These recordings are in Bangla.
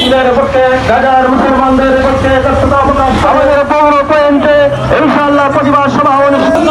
মুসলিমদের পক্ষে, গাজার মুসলমানদের পক্ষে আমাদের পৌর পয়েন্টে ইনশাআল্লাহ প্রতিবাদ সভা অনুষ্ঠিত।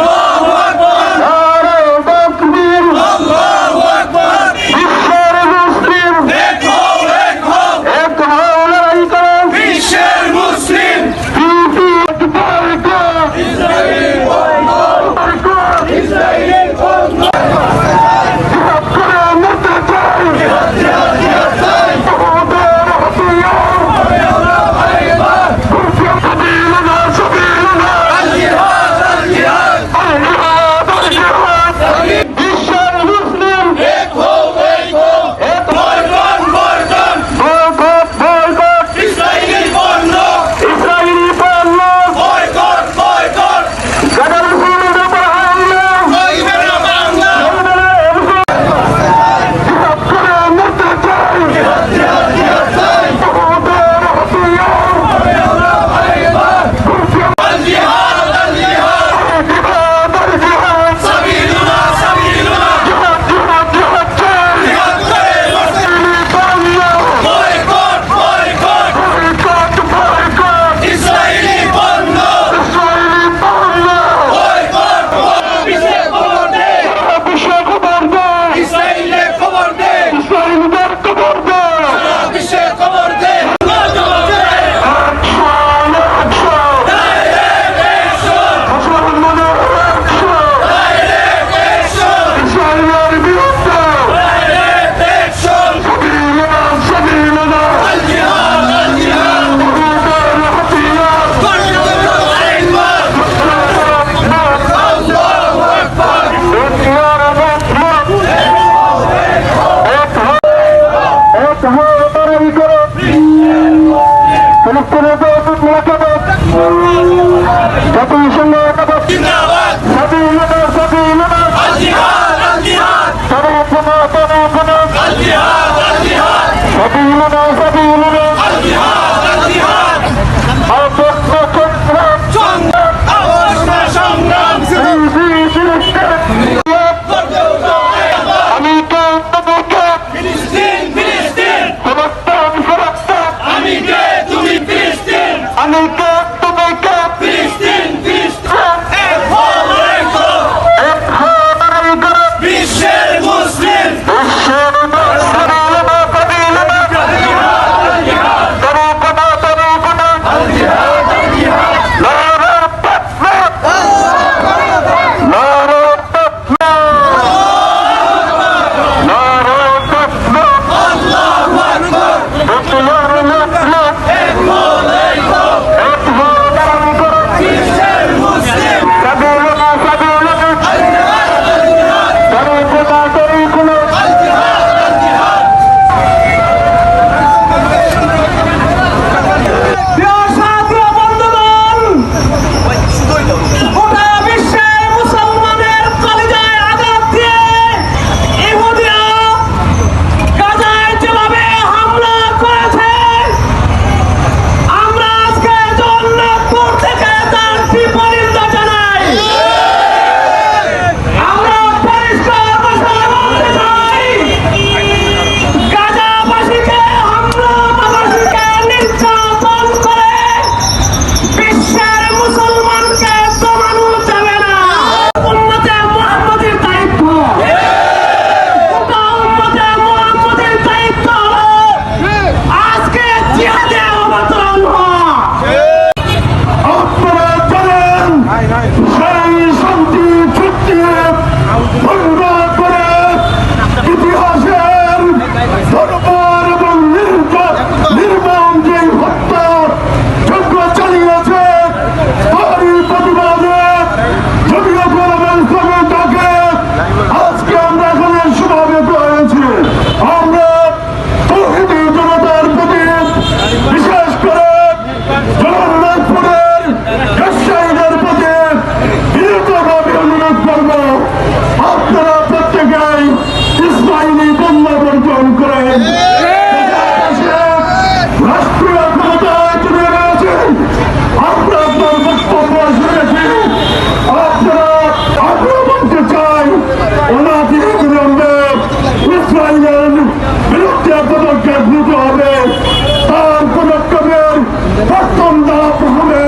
বেতন দেওয়া হবে,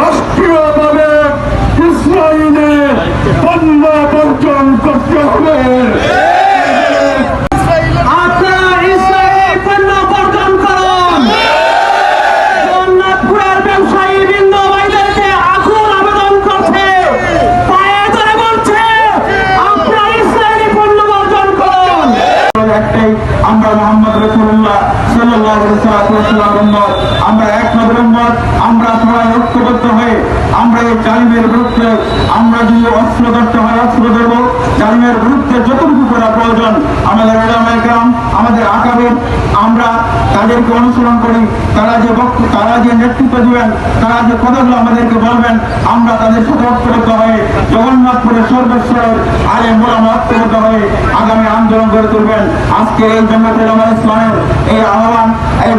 রাষ্ট্রীয়ভাবে ইসরায়েলে পণ্য বর্জন করতে হবে। আপনারা ইসরায়েলি পণ্য বর্জন করুন। জগন্নাথপুরের ব্যবসায়ী বৃন্দ ভাইদেরকে আকুল আবেদন করছে, পায়ে ধরে বলছে আপনারা ইসরায়েলি পণ্য বর্জন করুন। একটাই, আমরা মোহাম্মদ রাসূলুল্লাহ সাল্লাল্লাহু আলাইহি ওয়াসাল্লামের উম্মত, আমরা এক নবীর উম্মত। আমরা সবাই ঐক্যবদ্ধ হয়ে আমরা এই জালিমের বিরুদ্ধে আমরা যদি অস্ত্র ধরতে হয় অস্ত্র ধরব। জালিমের বিরুদ্ধে যতটুকু করা প্রয়োজন আমাদের উলামায়ে কেরাম, আমাদের আকাবির, আমরা তাদেরকে অনুসরণ করি। তারা যে নেতৃত্ব দিবেন, তারা যে কথাগুলো আমাদেরকে বলবেন, আমরা তাদের সাথে ঐক্যবদ্ধ হয়ে জগন্নাথপুরের সর্বেশ্বরের আলেম ওলামা ঐক্যবদ্ধ হয়ে আগামী আন্দোলন গড়ে তুলবেন। আজকে এই জামাতুল উলামা ইসলামের এই আহ্বান, এই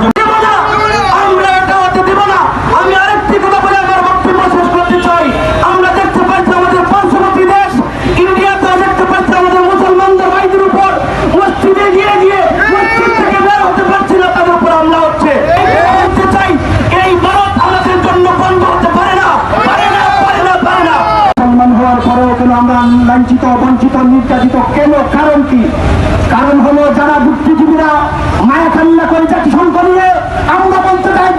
আমরা এটা হতে দেব না। আমি আরেকটি কথা বলে আমার বক্তব্য শেষ করতে চাই। আমরা দেখতে পাচ্ছি আমাদের পার্শ্ববর্তী দেশ ইন্ডিয়াতে, দেখতে পাচ্ছি আমাদের মুসলমানদের ভাইদের উপর মসজিদে গিয়ে মসজিদ থেকে বের হতে পারছি না, তাদের উপর হামলা হচ্ছে। বলতে চাই এই ভারত আমাদের জন্য বন্ধ হতে পারে না, পারে না, পারে না, পারে না। মুসলমান হওয়ার পরেও কেন আমরা লাঞ্ছিত, বঞ্চিত, নির্যাতিত কেন? কারণ কি? কারণ হলো যারা বুদ্ধিজীবীরা মায়া কান্না করে জাতিসংঘ নিয়ে, আমরা বলতে চাই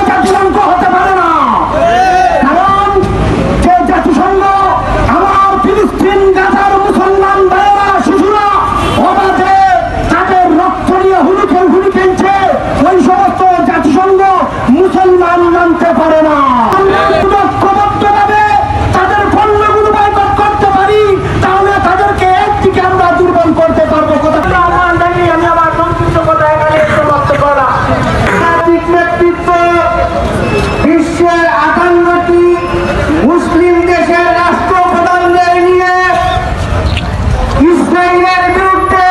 জাতিসংঘ হতে পারে না। কারণ যে জাতিসংঘ আমার ফিলিস্তিন গাজার মুসলমান ভাইয়েরা, শিশুরা অবাধে তাদের রক্ত নিয়ে হুলি খেলছে, ওই সমস্ত জাতিসংঘ মুসলমান মানতে পারে না। আমরা ঐক্যবদ্ধভাবে তাদের পণ্যগুলো বয়কট করতে পারি, তাহলে তাদেরকে একদিকে আমরা দুর্বল করতে পারবো। আমি আমার সংক্ষিপ্ত কথা এখানে সমাপ্ত করা। জাতির নেতৃত্ব বিশ্বের 58টি মুসলিম দেশের রাষ্ট্রপ্রধানদের নিয়ে ইসরায়েলের বিরুদ্ধে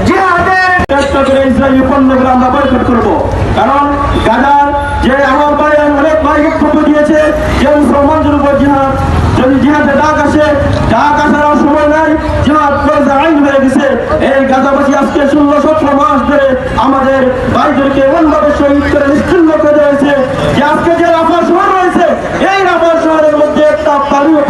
জিহাদের চেষ্টা করে ইসরায়েলি পণ্যগুলো আমরা বয়কট করবো। কারণ গাজার যে আমার ভাই অনেক ভাই বক্তব্য দিয়েছে যে মুসলমানদের উপর জিহাদ, যদি জিহাদে ডাক আসার সময় নাই, জিহাদ ফরজে আইন হয়ে গেছে। এই গাজাবাসী আজকে 16-17 মাস ধরে আমাদের ভাইদেরকে এমনভাবে শহীদ করে নিশ্চিন্ন করে দিয়েছে যে আজকে যে রাফা শহর রয়েছে, এই রাফা শহরের মধ্যে একটা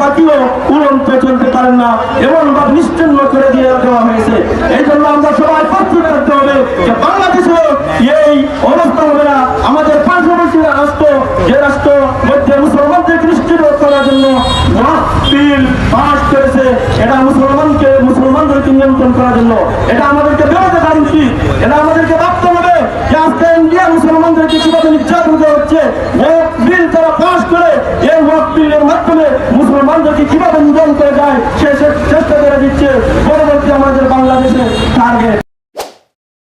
পাখিও উড়ন্ত চলতে পারেন না, এমনভাবে নিশ্চিন্ন করে দিয়ে দেওয়া হয়েছে। এই জন্য আমরা সবাই প্রস্তুত থাকতে হবে যে বাংলাদেশেও এই অবস্থা হবে না। আমাদের পার্শ্ববর্তী রাষ্ট্র, যে রাষ্ট্র মধ্যে মুসলমানদের নিশ্চিত করার জন্য বিল পাস করেছে, এটা মুসলমানদেরকে নিয়ন্ত্রণ করার জন্য, এটা আমাদেরকে বেরোতে পারি উচিত। এটা আমাদেরকে ভাবতে হবে যে আজকে ইন্ডিয়া মুসলমানদেরকে কিভাবে নির্যাতন করা হচ্ছে। ওয়াক বিল তারা পাস করে, এই ওয়াক বিলের মাধ্যমে মুসলমানদেরকে কিভাবে নিধন করে যায় সে চেষ্টা করে দিচ্ছে। পরবর্তী আমাদের বাংলাদেশে টার্গেট।